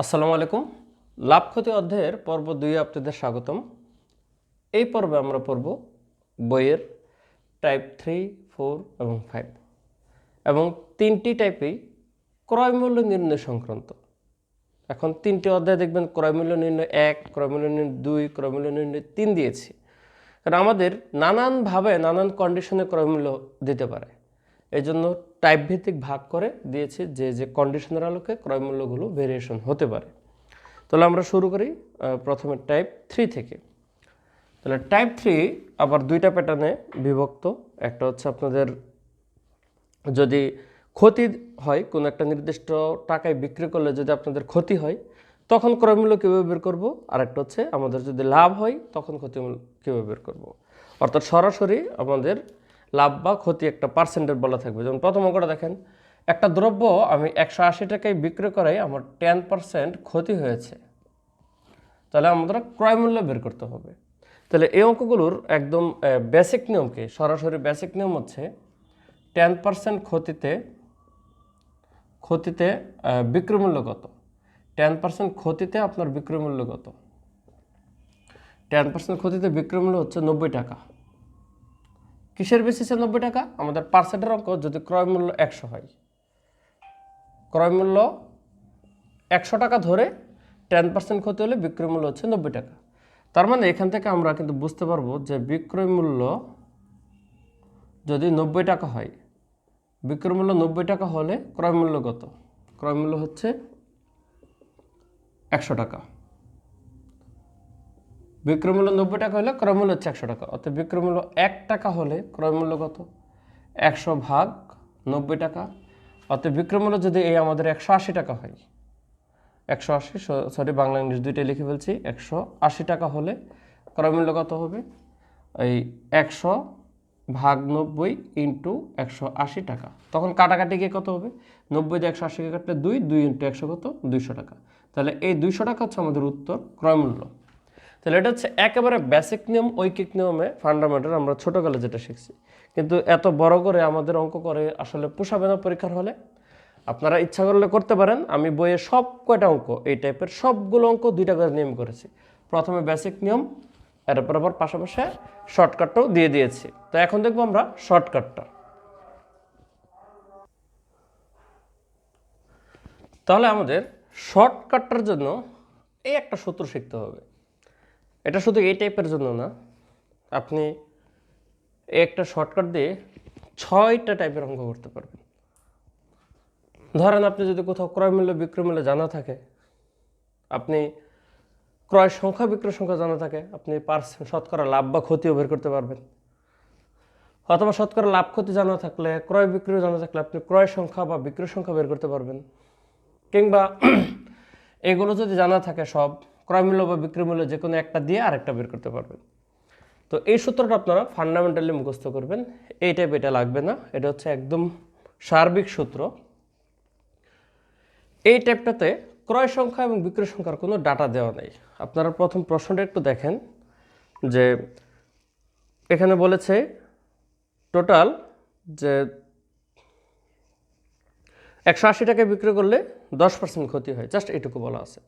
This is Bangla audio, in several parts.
আসসালামু আলাইকুম। লাভ ক্ষতি অধ্যায়ের পর্ব 2 আপনাদের স্বাগতম। এই পর্বে আমরা পড়ব বইয়ের টাইপ 3, 4 এবং 5 এবং তিনটি টাইপেই ক্রয় মূল্য নির্ণয় সংক্রান্ত। এখন তিনটি অধ্যায় দেখবেন ক্রয় মূল্য নির্ণয় 1, ক্রয় মূল্য নির্ণয় 2, ক্রয় মূল্য নির্ণয় 3 দিয়েছি। কারণ আমাদের নানানভাবে নানান কন্ডিশনে ক্রয় মূল্য দিতে পারে, এই জন্য টাইপ ভিত্তিক ভাগ করে দিয়েছি যে যে কন্ডিশনের আলোকে ক্রয় মূল্যগুলো ভেরিয়েশন হতে পারে। তাহলে আমরা শুরু করি প্রথমে টাইপ 3 থেকে। তাহলে টাইপ 3 আবার দুইটা প্যাটার্নে বিভক্ত। একটা হচ্ছে আপনাদের যদি ক্ষতি হয়, কোনো একটা নির্দিষ্ট টাকায় বিক্রি করলে যদি আপনাদের ক্ষতি হয় তখন ক্রয়মূল্য কীভাবে বের করব, আর একটা হচ্ছে আমাদের যদি লাভ হয় তখন ক্ষতিমূল্য কীভাবে বের করব। অর্থাৎ সরাসরি আমাদের লাভ বা ক্ষতি একটা পার্সেন্টেজ বলা থাকবে। যেমন প্রথম অঙ্কটা দেখেন, একটা দ্রব্য আমি 180 টাকায় বিক্রি করাই আমার 10% ক্ষতি হয়েছে, তাহলে আমাদের ক্রয় মূল্য বের করতে হবে। তাহলে এই অঙ্কগুলোর একদম বেসিক নিয়মকে, সরাসরি বেসিক নিয়ম হচ্ছে 10% ক্ষতিতে বিক্রয় মূল্য কত, 10% ক্ষতিতে আপনার বিক্রয় মূল্য কত। 10% ক্ষতিতে বিক্রয় মূল্য হচ্ছে 90 টাকা। কিসের বেসিসে 90 টাকা? আমাদের পার্সেন্টের অঙ্ক যদি ক্রয় মূল্য 100 হয়, ক্রয় মূল্য 100 টাকা ধরে 10% ক্ষতি হলে বিক্রয় মূল্য হচ্ছে 90 টাকা। তার মানে এখান থেকে আমরা কিন্তু বুঝতে পারবো যে বিক্রয় মূল্য যদি 90 টাকা হয়, বিক্রয় মূল্য 90 টাকা হলে ক্রয় মূল্য কত? ক্রয় মূল্য হচ্ছে 100 টাকা। বিক্রয় মূল্য 90 টাকা হলে ক্রয় মূল্য হচ্ছে 100 টাকা। অর্থাৎ বিক্রয় মূল্য 1 টাকা হলে ক্রয় মূল্য কত? 100 ভাগ 90 টাকা। অর্থাৎ বিক্রয় মূল্য যদি এই আমাদের 180 টাকা হয়, 180 সরি বাংলা ইংলিশ দুইটাই লিখে ফেলছি, 180 টাকা হলে ক্রয় মূল্য কত হবে? এই 100 ভাগ 90 ইন্টু 180 টাকা। তখন কাটাকাটি গিয়ে কত হবে? 90 দিয়ে 180কে কাটলে 2, 2 ইন্টু 100 কত? 200 টাকা। তাহলে এই 200 টাকা হচ্ছে আমাদের উত্তর ক্রয় মূল্য। তাহলে এটা হচ্ছে একেবারে বেসিক নিয়ম, ঐকিক নিয়মে ফান্ডামেন্টাল আমরা ছোটোকালে যেটা শিখছি। কিন্তু এত বড় করে আমাদের অঙ্ক করে আসলে পোষাবে না পরীক্ষার হলে। আপনারা ইচ্ছা করলে করতে পারেন। আমি বইয়ে সব কয়টা অঙ্ক এই টাইপের সবগুলো অঙ্ক 2টা করে নিয়ম করেছি। প্রথমে বেসিক নিয়ম, এরপর আবার পাশাপাশি শর্টকাটটাও দিয়ে দিয়েছি। তো এখন দেখবো আমরা শর্টকাটটা। তাহলে আমাদের শর্টকাটটার জন্য এই একটা সূত্র শিখতে হবে। এটা শুধু এই টাইপের জন্য না, আপনি এই একটা শর্টকাট দিয়ে 6টা টাইপের অঙ্ক করতে পারবেন। ধরেন আপনি যদি কোথাও ক্রয় মূল্য বিক্রয় মূল্য জানা থাকে, আপনি ক্রয় সংখ্যা বিক্রয় সংখ্যা জানা থাকে, আপনি শতকরা লাভ বা ক্ষতিও বের করতে পারবেন। অথবা শতকরা লাভ ক্ষতি জানা থাকলে, ক্রয় বিক্রয় জানা থাকলে আপনি ক্রয় সংখ্যা বা বিক্রয় সংখ্যা বের করতে পারবেন। কিংবা এগুলো যদি জানা থাকে সব, ক্রয় মূল্য বা বিক্রয় মূল্য যে কোনো একটা দিয়ে আরেকটা বের করতে পারবেন। তো এই সূত্রটা আপনারা ফান্ডামেন্টালি মুখস্থ করবেন। এই টাইপ এটা লাগবে না, এটা হচ্ছে একদম সার্বিক সূত্র। এই টাইপটাতে ক্রয় সংখ্যা এবং বিক্রয় সংখ্যার কোনো ডাটা দেওয়া নেই। আপনারা প্রথম প্রশ্নটা একটু দেখেন, যে এখানে বলেছে টোটাল যে 180 টাকায় বিক্রি করলে 10% ক্ষতি হয়, জাস্ট এইটুকু বলা আছে।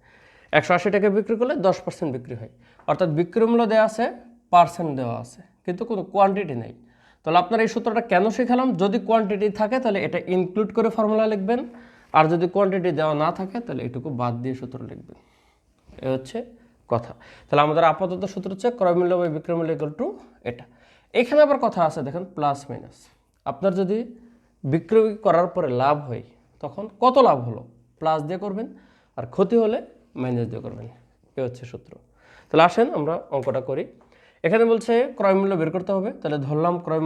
180 টাকায় বিক্রি করলে 10% বিক্রি হয়, অর্থাৎ বিক্রয় মূল্য দেওয়া আছে, পার্সেন্ট দেওয়া আছে, কিন্তু কোনো কোয়ান্টিটি নেই। তাহলে আপনারা এই সূত্রটা কেন শেখালাম? যদি কোয়ান্টিটি থাকে তাহলে এটা ইনক্লুড করে ফর্মুলা লিখবেন, আর যদি কোয়ান্টিটি দেওয়া না থাকে তাহলে এটুকু বাদ দিয়ে সূত্র লিখবেন। এ হচ্ছে কথা। তাহলে আমাদের আপাতত সূত্র হচ্ছে ক্রয় মূল্য বাই বিক্রয় মূল্য ইকুয়াল টু এটা। এখানে আবার কথা আছে দেখেন, প্লাস মাইনাস। আপনার যদি বিক্রয় করার পরে লাভ হয় তখন কত লাভ হলো প্লাস দিয়ে করবেন, আর ক্ষতি হলে মাইনাস দিয়ে করবেন। এ হচ্ছে সূত্র। তাহলে আসেন আমরা অঙ্কটা করি। এখানে বলছে ক্রয় মূল্য বের করতে হবে। তাহলে ধরলাম ক্রয়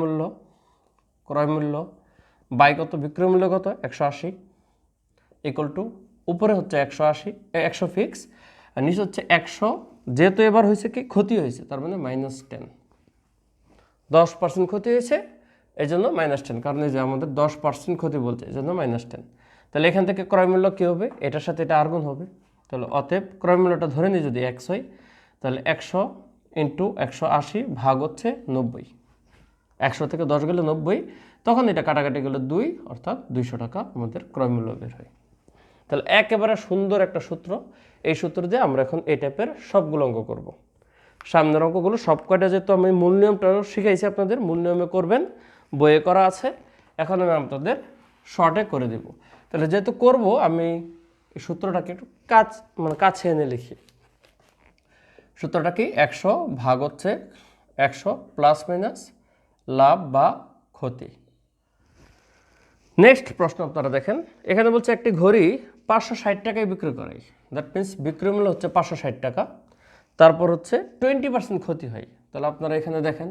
মূল্য বাই কত, বিক্রয় মূল্য কত 180 ইকুয়াল টু উপরে হচ্ছে 100 ফিক্স, আর নিচে হচ্ছে 100। যেহেতু এবার হয়েছে কি ক্ষতি হয়েছে, তার মানে -10, 10% ক্ষতি হয়েছে, এই জন্য -10। কারণ এই যে আমাদের 10% ক্ষতি বলছে, এই জন্য -10। তাহলে এখান থেকে ক্রয় মূল্য কী হবে? এটার সাথে এটা আর গুণ হবে। তাহলে অতএব ক্রয় মূল্যটা ধরে নিই যদি 1 হয়, তাহলে 100 ইন্টু 180 ভাগ হচ্ছে 90। 100 থেকে 10 গেলে 90, তখন এটা কাটাকাটি গেলে 2, অর্থাৎ 200 টাকা আমাদের ক্রয় মূল্য বের হয়। তাহলে একেবারে সুন্দর একটা সূত্র। এই সূত্র দিয়ে আমরা এখন এই টাইপের সবগুলো অঙ্ক করব। সামনের অঙ্কগুলো সব কয়টা যেহেতু আমি মূল নিয়মটাও শিখাইছি আপনাদের, মূল নিয়মে করবেন, বইয়ে করা আছে। এখন আমি আপনাদের শর্টে করে দিব। তাহলে যেহেতু করব, আমি এই সূত্রটাকে একটু কাছে এনে লিখি। সূত্রটা কি? 100 ভাগ হচ্ছে 100 প্লাস মাইনাস লাভ বা ক্ষতি। নেক্সট প্রশ্ন আপনারা দেখেন, এখানে বলছে একটি ঘড়ি 560 টাকায় বিক্রি করাই। দ্যাট মিনস বিক্রয় মূল্য হচ্ছে 560 টাকা, তারপর হচ্ছে 20% ক্ষতি হয়। তাহলে আপনারা এখানে দেখেন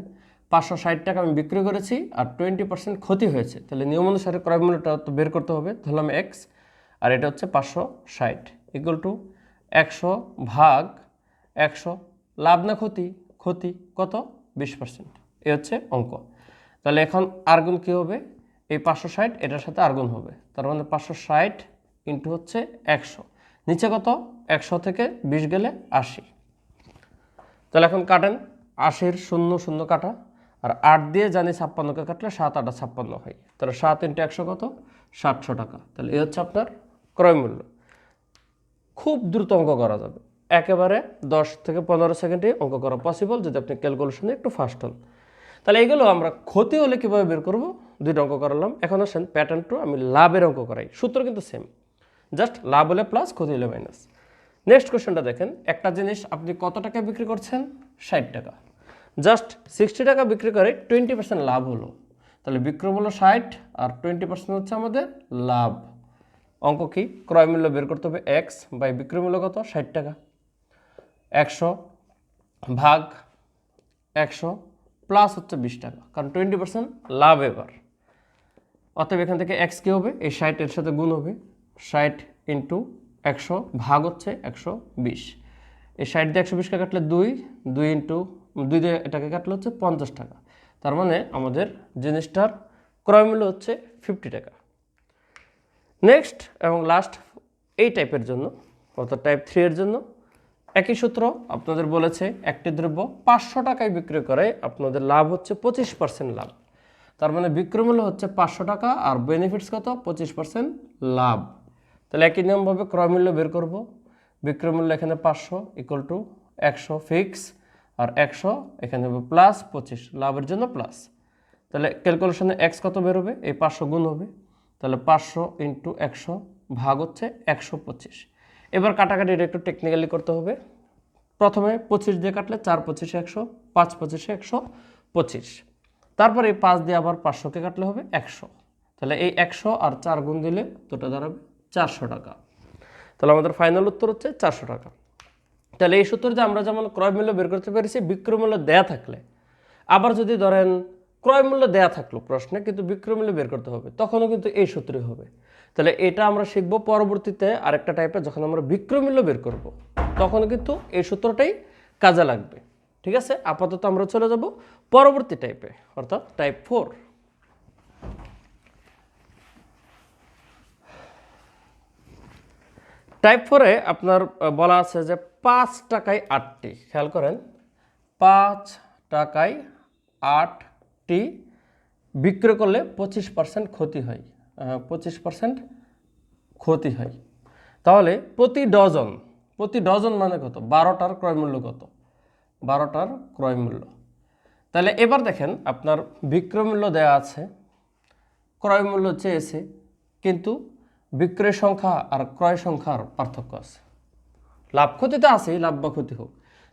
560 টাকা আমি বিক্রি করেছি আর 20% ক্ষতি হয়েছে। তাহলে নিয়ম অনুসারে ক্রয় মূল্যটা তো বের করতে হবে। ধরলাম এক্স, আর এটা হচ্ছে 560 ইকুয়াল টু 100 ভাগ 100, লাভ না ক্ষতি? ক্ষতি কত? 20%। এ হচ্ছে অঙ্ক। তাহলে এখন আর্গুন কী হবে? এই 560 এটার সাথে আর্গুন হবে, তার মানে 560 ইন্টু হচ্ছে 100, নিচে কত? 100 থেকে 20 গেলে 80। তাহলে এখন কাটেন, 80-র 0 0 কাটা, আর 8 দিয়ে জানি 56কে কাটলে 7 8 56 হয়। তাহলে 7 ইন্টু 100 কত? 700 টাকা। তাহলে এই হচ্ছে আপনার ক্রয় মূল্য। খুব দ্রুত অঙ্ক করা যাবে, একেবারে 10 থেকে 15 সেকেন্ডে অঙ্ক করা পসিবল যদি আপনি ক্যালকুলেশনে একটু ফাস্ট হন। তাহলে এইগুলো আমরা ক্ষতি হলে কীভাবে বের করব? দুইটা অঙ্ক করালাম। এখন আসেন প্যাটার্ন টু, আমি লাভের অঙ্ক করাই। সূত্র কিন্তু সেম, জাস্ট লাভ হলে প্লাস, ক্ষতি হলে মাইনাস। নেক্সট কোশ্চেনটা দেখেন, একটা জিনিস আপনি কত টাকায় বিক্রি করছেন? 60 টাকা। জাস্ট 60 টাকা বিক্রি করে 20% লাভ হলো। তাহলে বিক্রয় মূল্য 60 আর 20% হচ্ছে আমাদের লাভ। অঙ্ক কি? ক্রয় মূল্য বের করতে হবে এক্স বাই বিক্রয় মূল্য কত? 60 টাকা। 100 ভাগ 100 প্লাস হচ্ছে 20 টাকা, কারণ 20% লাভ এবার। অতএব এখান থেকে এক্স কী হবে? এই 60 এর সাথে গুণ হবে, 60 ইন্টু 100 ভাগ হচ্ছে 120। এই 60 দিয়ে 120কে কাটলে 2 ইন্টু 2 দিয়ে এটাকে কাটলে হচ্ছে 50 টাকা। তার মানে আমাদের জিনিসটার ক্রয় মূল্য হচ্ছে 50 টাকা। নেক্সট এবং লাস্ট এই টাইপের জন্য, অর্থাৎ টাইপ 3 এর জন্য একই সূত্র। আপনাদের বলেছে একটি দ্রব্য 500 টাকায় বিক্রি করে আপনাদের লাভ হচ্ছে 25% লাভ। তার মানে বিক্রয় মূল্য হচ্ছে 500 টাকা আর বেনিফিটস কত? 25% লাভ। তাহলে একই নিয়মভাবে ক্রয় মূল্য বের করব। বিক্রয় মূল্য এখানে 500 ইকুয়াল টু 100 ফিক্স, আর 100 এখানে হবে প্লাস 25, লাভের জন্য প্লাস। তাহলে ক্যালকুলেশনে এক্স কত বেরোবে? এই 500 গুণ হবে, তাহলে 500 ইন্টু 100 ভাগ হচ্ছে 125। এবার কাটাকাটিটা একটু টেকনিক্যালি করতে হবে। প্রথমে 25 দিয়ে কাটলে 4 25 100, 5 25 125। তারপরে এই 5 দিয়ে আবার 500কে কাটলে হবে 100। তাহলে এই 100 আর 4 গুণ দিলে দুটো দাঁড়াবে 400 টাকা। তাহলে আমাদের ফাইনাল উত্তর হচ্ছে 400 টাকা। তাহলে এই সূত্রে যে আমরা যেমন ক্রয় মূল্য বের করতে পেরেছি বিক্রয় মূল্য দেয়া থাকলে, আবার যদি ধরেন ক্রয় মূল্য দেয়া থাকলো প্রশ্নে কিন্তু বিক্রয় মূল্য বের করতে হবে, তখনও কিন্তু এই সূত্রই হবে। তাহলে এটা আমরা শিখবো পরবর্তীতে আরেকটা টাইপে, যখন আমরা বিক্রয় মূল্য বের করব তখন কিন্তু এই সূত্রটাই কাজে লাগবে। ঠিক আছে, আপাতত আমরা চলে যাব পরবর্তী টাইপে, অর্থাৎ টাইপ 4। টাইপ 4-এ আপনার বলা আছে যে 5 টাকায় 8টি, খেয়াল করেন, 5 টাকায় 8টি বিক্রয় করলে 25% ক্ষতি হয়। 25% ক্ষতি হয়। তাহলে প্রতি ডজন মানে কত? 12টার ক্রয় মূল্য কত? 12টার ক্রয় মূল্য। তাহলে এবার দেখেন আপনার বিক্রয় মূল্য দেওয়া আছে, ক্রয় মূল্য চেয়েছে, কিন্তু বিক্রয় সংখ্যা আর ক্রয় সংখ্যার পার্থক্য আছে। লাভ ক্ষতি তো আছেই, লাভ বা ক্ষতি হোক।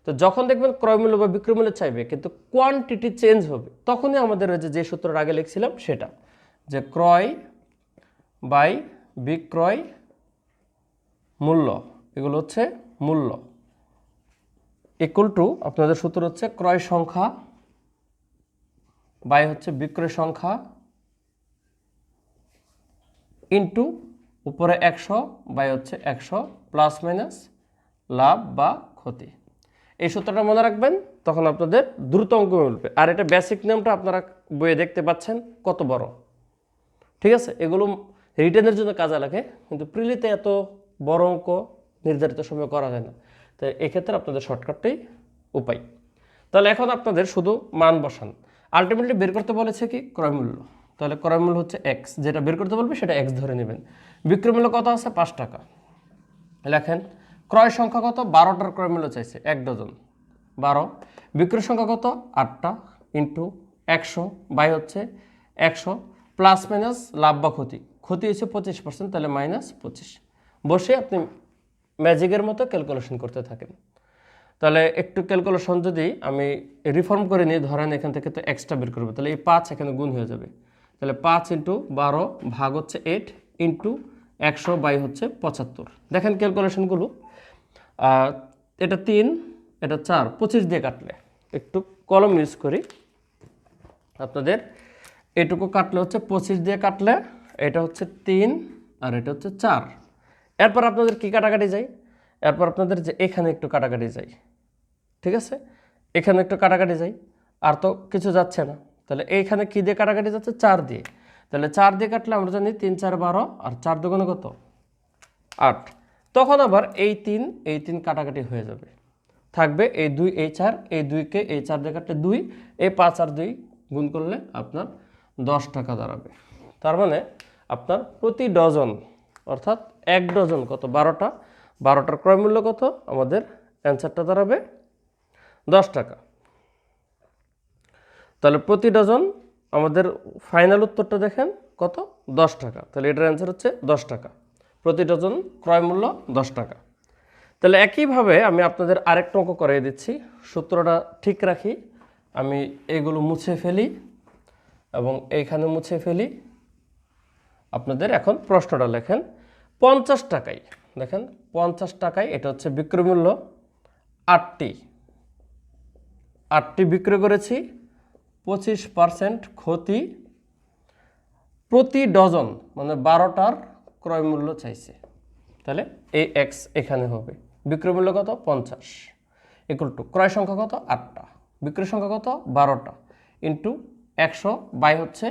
তো যখন দেখবেন ক্রয় মূল্য বা বিক্রয় মূল্য চাইবে কিন্তু কোয়ান্টিটি চেঞ্জ হবে, তখনই আমাদের যে সূত্রটা আগে লিখছিলাম সেটা, যে ক্রয় বাই বিক্রয় মূল্য, এগুলো হচ্ছে মূল্য, ইকুয়াল টু আপনাদের সূত্র হচ্ছে ক্রয় সংখ্যা বাই হচ্ছে বিক্রয় সংখ্যা ইন্টু উপরে 100 বাই হচ্ছে 100 প্লাস মাইনাস লাভ বা ক্ষতি। এই সূত্রটা মনে রাখবেন, তখন আপনাদের দ্রুত অঙ্ক মিলবে। আর এটা বেসিক নিয়মটা আপনারা বইয়ে দেখতে পাচ্ছেন কত বড়। ঠিক আছে, এগুলো রিটেনের জন্য কাজে লাগে, কিন্তু প্রিলিতে এত বড় অঙ্ক নির্ধারিত সময় করা যায় না। তো এক্ষেত্রে আপনাদের শর্টকাটটাই উপায়। তাহলে এখন আপনাদের শুধু মান বসান। আলটিমেটলি বের করতে বলেছে কি? ক্রয় মূল্য। তাহলে ক্রয় মূল্য হচ্ছে এক্স, যেটা বের করতে বলবে সেটা এক্স ধরে নেবেন। বিক্রয় মূল্য কত আছে 5 টাকা। লেখেন ক্রয় সংখ্যা কত, 12টার ক্রয় মূল্য চাইছে 1 ডজন 12, বিক্রয় সংখ্যা কত 8টা ইন্টু 100 বাই হচ্ছে 100 প্লাস মাইনাস লাভ বা ক্ষতি, ক্ষতি হচ্ছে 25%, তাহলে -25। বসে আপনি ম্যাজিকের মতো ক্যালকুলেশন করতে থাকেন। তাহলে একটু ক্যালকুলেশন যদি আমি রিফর্ম করে নিই, ধরেন এখান থেকে তো এক্সট্রা বের করবো, তাহলে এই 5 এখানে গুণ হয়ে যাবে, তাহলে 5 ইন্টু 12 ভাগ হচ্ছে 8 ইন্টু 100 বাই হচ্ছে 75। দেখেন ক্যালকুলেশনগুলো, এটা 3 এটা 4, 25 দিয়ে কাটলে, একটু কলম ইউজ করি আপনাদের, এটুকু কাটলে হচ্ছে 25 দিয়ে কাটলে এটা হচ্ছে 3 আর এটা হচ্ছে 4। এরপর আপনাদের কি কাটাকাটি যায়, এরপর আপনাদের যে এখানে একটু কাটাকাটি যায়, ঠিক আছে, এখানে একটু কাটাকাটি যায়, আর তো কিছু যাচ্ছে না, তাহলে এইখানে কি দিয়ে কাটাকাটি যাচ্ছে 4 দিয়ে, তাহলে 4 দিয়ে কাটলে আমরা জানি 3 4 12 আর 4 দুগুণে কত 8। তখন আবার এই 3 কাটাকাটি হয়ে যাবে, থাকবে এই 2 এই 4, এই 2কে এই 4 দিয়ে কাটলে 2, এই 5 আর 2 গুণ করলে আপনার 10 টাকা দাঁড়াবে। তার মানে আপনার প্রতি ডজন অর্থাৎ 1 ডজন কত 12টা, 12টার ক্রয় মূল্য কত, আমাদের অ্যান্সারটা দাঁড়াবে 10 টাকা। তাহলে প্রতি ডজন আমাদের ফাইনাল উত্তরটা দেখেন কত 10 টাকা, তাহলে এটার অ্যান্সার হচ্ছে 10 টাকা, প্রতি ডজন ক্রয় মূল্য 10 টাকা। তাহলে একইভাবে আমি আপনাদের আরেকটা অঙ্ক করিয়ে দিচ্ছি, সূত্রটা ঠিক রাখি, আমি এগুলো মুছে ফেলি এবং এইখানে মুছে ফেলি। আপনাদের এখন প্রশ্নটা লেখেন 50 টাকায়, দেখেন 50 টাকায় এটা হচ্ছে বিক্রয় মূল্য, 8টি বিক্রয় করেছি, 25% ক্ষতি, প্রতি ডজন মানে 12টার ক্রয় মূল্য চাইছে, তাহলে এই এক্স এখানে হবে, বিক্রয় মূল্য কত 50 ইকুয়াল টু ক্রয় সংখ্যা কত 8টা, বিক্রয় সংখ্যা কত 12টা ইন্টু 100 বাই হচ্ছে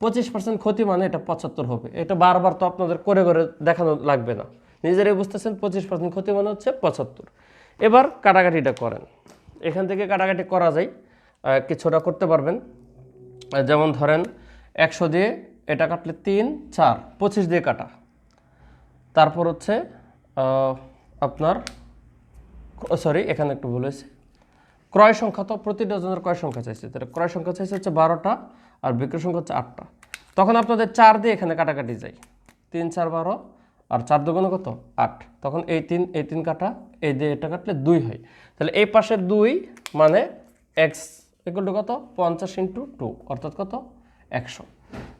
25% ক্ষতি মানে এটা 75 হবে। এটা বারবার তো আপনাদের করে করে দেখানো লাগবে না, নিজেরাই বুঝতেছেন 25% ক্ষতি মানে হচ্ছে 75। এবার কাটাকাটিটা করেন, এখান থেকে কাটাকাটি করা যায়, কিছুটা করতে পারবেন, যেমন ধরেন 100 দিয়ে এটা কাটলে 3 4, 25 দিয়ে কাটা, তারপর হচ্ছে আপনার সরি এখানে একটু ভুল হয়েছে, ক্রয় সংখ্যা তো প্রতি ডজনের ক্রয় সংখ্যা চাইছে, তাহলে ক্রয় সংখ্যা চাইছে হচ্ছে 12টা আর বিক্রয় সংখ্যা হচ্ছে 8টা। তখন আপনাদের 4 দিয়ে এখানে কাটাকাটি যায়, 3 4 12 আর 4 দুগুণে কত 8, তখন এই 3 কাটা, এই দিয়ে এটা কাটলে 2 হয়, তাহলে এই পাশের 2 মানে এক্স ইকুয়াল টু কত 50 ইন্টু 2 অর্থাৎ কত 100।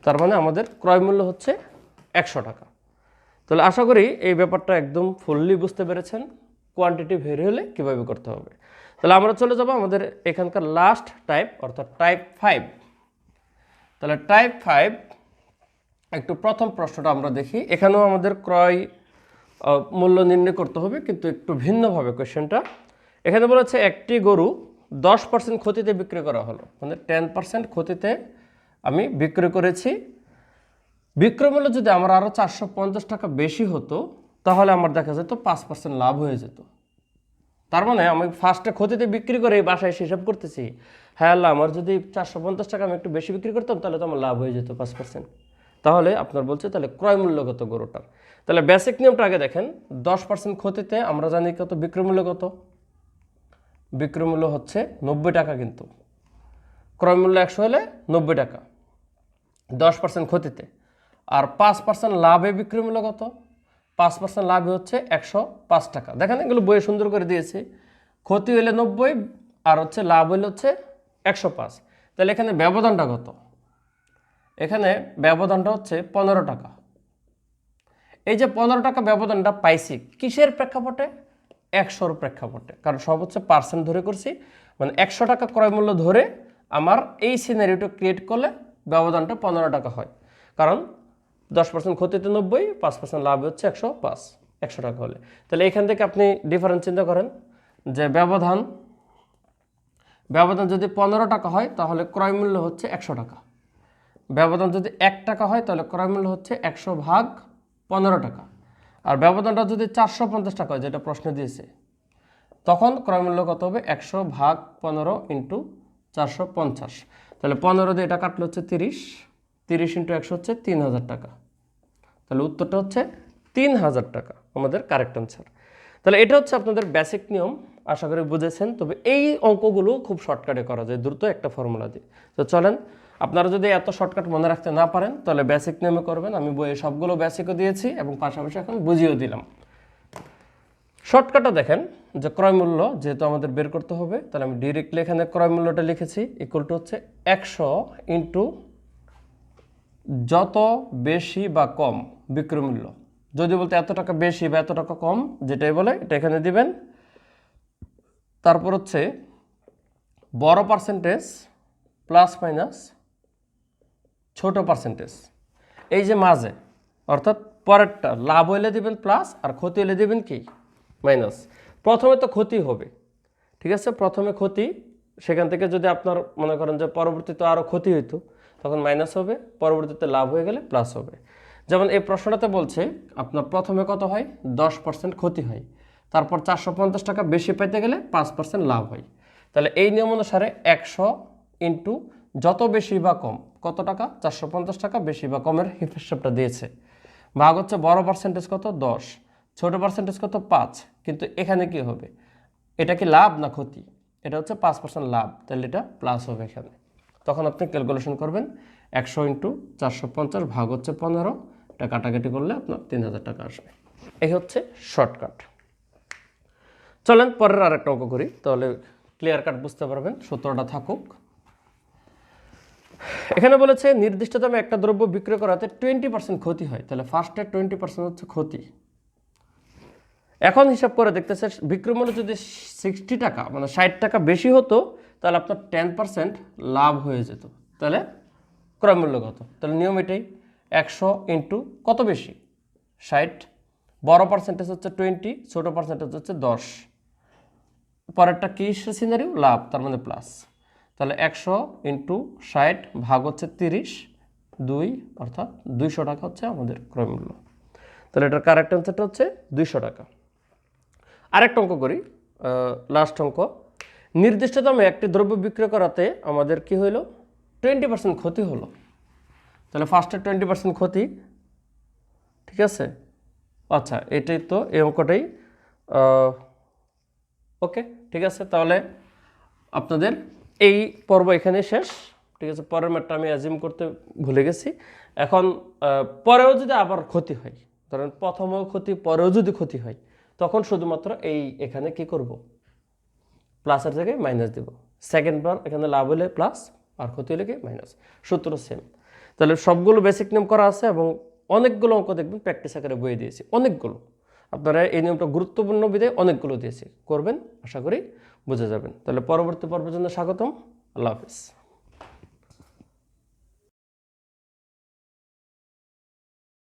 তার মানে আমাদের ক্রয় মূল্য হচ্ছে 100 টাকা। তাহলে আশা করি এই ব্যাপারটা একদম ফুললি বুঝতে পেরেছেন, কোয়ান্টিটি ভেরি হলে কীভাবে করতে হবে। তাহলে আমরা চলে যাব আমাদের এখানকার লাস্ট টাইপ অর্থাৎ টাইপ 5। তাহলে টাইপ 5 একটু প্রথম প্রশ্নটা আমরা দেখি, এখানেও আমাদের ক্রয় মূল্য নির্ণয় করতে হবে কিন্তু একটু ভিন্নভাবে কোয়েশ্চেনটা। এখানে বলেছে একটি গরু 10% ক্ষতিতে বিক্রি করা হলো, মানে 10% ক্ষতিতে আমি বিক্রি করেছি, বিক্রয় মূল্য যদি আমার আরও 450 টাকা বেশি হতো তাহলে আমার দেখা যেত 5% লাভ হয়ে যেত। তার মানে আমি ফার্স্টে ক্ষতিতে বিক্রি করে এই বাসায় হিসাব করতেছি, হ্যাঁ আল্লাহ আমার যদি 450 টাকা আমি একটু বেশি বিক্রি করতাম তাহলে তো আমার লাভ হয়ে যেত 5%। তাহলে আপনার বলছে তাহলে ক্রয় মূল্যগত গরুটার, তাহলে বেসিক নিয়মটা আগে দেখেন, 10% ক্ষতিতে আমরা জানি কত বিক্রয় মূল্য কত, বিক্রয় মূল্য হচ্ছে 90 টাকা, কিন্তু ক্রয় মূল্য 100 হলে 90 টাকা 10% ক্ষতিতে, আর 5% লাভে বিক্রয় মূল্য কত, 5% লাভে হচ্ছে 105 টাকা। দেখেন এগুলো বইয়ে সুন্দর করে দিয়েছে, ক্ষতি হলে 90 আর হচ্ছে লাভ হলে হচ্ছে 105, তাহলে এখানে ব্যবধানটা কত, এখানে ব্যবধানটা হচ্ছে 15 টাকা। এই যে 15 টাকা ব্যবধানটা পাইছি কিসের প্রেক্ষাপটে, 100-র প্রেক্ষাপটে, কারণ সব হচ্ছে পার্সেন্ট ধরে করছি, মানে 100 টাকা ক্রয় মূল্য ধরে আমার এই সিনারিওটা ক্রিয়েট করলে ব্যবধানটা 15 টাকা হয়, কারণ 10% ক্ষতিতে 90, 5% লাভ হচ্ছে 105, 100 টাকা হলে। তাহলে এখান থেকে আপনি ডিফারেন্স চিন্তা করেন যে ব্যবধান যদি 15 টাকা হয় তাহলে ক্রয় মূল্য হচ্ছে 100 টাকা, ব্যবধান যদি 1 টাকা হয় তাহলে ক্রয় মূল্য হচ্ছে 100 ভাগ 15 টাকা, আর ব্যবধানটা যদি 450 টাকা হয় যেটা প্রশ্নে দিয়েছে তখন ক্রয় মূল্য কত হবে 100 ভাগ 15 ইন্টু 450, তাহলে 15 দিয়ে এটা কাটলে হচ্ছে 30 ইন্টু 100 হচ্ছে 3000 টাকা। তাহলে উত্তরটা হচ্ছে 3000 টাকা আমাদের কারেক্ট অ্যান্সার। তাহলে এটা হচ্ছে আপনাদের বেসিক নিয়ম, আশা করি বুঝেছেন। তবে এই অঙ্কগুলো খুব শর্টকাটে করা যায় দ্রুত একটা ফর্মুলা দিয়ে। তো চলেন, আপনারা যদি এত শর্টকাট মনে রাখতে না পারেন তাহলে বেসিক নিয়মে করবেন। আমি বইয়ে সবগুলো বেসিকও দিয়েছি এবং পাশাপাশি এখন বুঝিয়েও দিলাম। শর্টকাটটা দেখেন যে ক্রয় মূল্য যেহেতু আমাদের বের করতে হবে, তাহলে আমি ডিরেক্টলি এখানে ক্রয় মূল্যটা লিখেছি ইকুয়াল টু হচ্ছে 100 ইন্টু যত বেশি বা কম বিক্রয় মূল্য। যদি বলতে এত টাকা বেশি বা এত টাকা কম, যেটাই বলে এটা এখানে দিবেন। তারপর হচ্ছে বড় পার্সেন্টেজ প্লাস মাইনাস ছোট পার্সেন্টেজ, এই যে মাঝে, অর্থাৎ পরেরটা লাভ হইলে দিবেন প্লাস আর ক্ষতি হইলে দিবেন কি মাইনাস। প্রথমে তো ক্ষতি হবে, ঠিক আছে, প্রথমে ক্ষতি, সেখান থেকে যদি আপনার মনে করেন যে পরবর্তীতে আরও ক্ষতি হইতো তখন মাইনাস হবে, পরবর্তীতে লাভ হয়ে গেলে প্লাস হবে। যেমন এই প্রশ্নটাতে বলছে আপনার প্রথমে কত হয়, 10% ক্ষতি হয়, তারপর 450 টাকা বেশি পেতে গেলে 5% লাভ হয়। তাহলে এই নিয়ম অনুসারে 100 ইন্টু যত বেশি বা কম, কত টাকা, 450 টাকা বেশি বা কমের হিসাবটা দিয়েছে, ভাগ হচ্ছে বড় পার্সেন্টেজ কত 10, ছোট পার্সেন্টেজ কত 5। কিন্তু এখানে কি হবে, এটা কি লাভ না ক্ষতি, এটা হচ্ছে 5% লাভ, তাহলে এটা প্লাস হবে এখানে। তখন আপনি ক্যালকুলেশন করবেন 100 ইন্টু 450 ভাগ হচ্ছে 15, এটা কাটাকাটি করলে আপনার 3000 টাকা আসবে। এই হচ্ছে শর্টকাট। চলেন পরের আরেকটা অঙ্ক করি, তাহলে ক্লিয়ার কাট বুঝতে পারবেন, সূত্রটা থাকুক। এখানে বলেছে নির্দিষ্ট দামে একটা দ্রব্য বিক্রয় করাতে 20% ক্ষতি হয়, তাহলে ফার্স্টে 20% হচ্ছে ক্ষতি। এখন হিসাব করে দেখতেছে বিক্রয় মূল্য যদি 60 টাকা মানে 60 টাকা বেশি হতো তাহলে আপনার 10% লাভ হয়ে যেত, তাহলে ক্রয় মূল্য কত, তাহলে নিয়ম এটাই 100 ইন্টু কত বেশি 60, বড় পার্সেন্টেজ হচ্ছে 20, ছোট পার্সেন্টেজ হচ্ছে 10, পরেরটা কি সিনারিও লাভ, তার মানে প্লাস। তাহলে 100 ইন্টু 60 ভাগ হচ্ছে 30, 2, অর্থাৎ 200 টাকা হচ্ছে আমাদের ক্রয় মূল্য। তাহলে এটার কারেক্ট অ্যান্সারটা হচ্ছে 200 টাকা। আরেকটা অঙ্ক করি, লাস্ট অঙ্ক। নির্দিষ্ট দামে একটি দ্রব্য বিক্রয় করাতে আমাদের কি হইল, 20% ক্ষতি হলো। তাহলে ফার্স্টে 20% ক্ষতি, ঠিক আছে, আচ্ছা এটাই তো এই অঙ্কটাই। ওকে, ঠিক আছে, তাহলে আপনাদের এই পর্ব এখানে শেষ, ঠিক আছে। পরের ম্যাটটা আমি অ্যাজিউম করতে ভুলে গেছি। এখন পরেও যদি আবার ক্ষতি হয়, ধরেন প্রথমেও ক্ষতি পরেও যদি ক্ষতি হয়, তখন শুধুমাত্র এই এখানে কি করব, প্লাসের জায়গায় মাইনাস দেব। সেকেন্ড বার এখানে লাভ হলে প্লাস আর ক্ষতি হলে কি মাইনাস, সূত্র সেম। তাহলে সবগুলো বেসিক নিয়ম করা আছে এবং অনেকগুলো অঙ্ক দেখবেন প্র্যাকটিস আকারে বইয়ে দিয়েছি, অনেকগুলো। আপনারা এই নিয়মটা গুরুত্বপূর্ণ বিধায় অনেকগুলো দিয়েছি, করবেন, আশা করি বুঝে যাবেন। তাহলে পরবর্তী পর্বের জন্য স্বাগতম, আল্লাহ হাফিজ।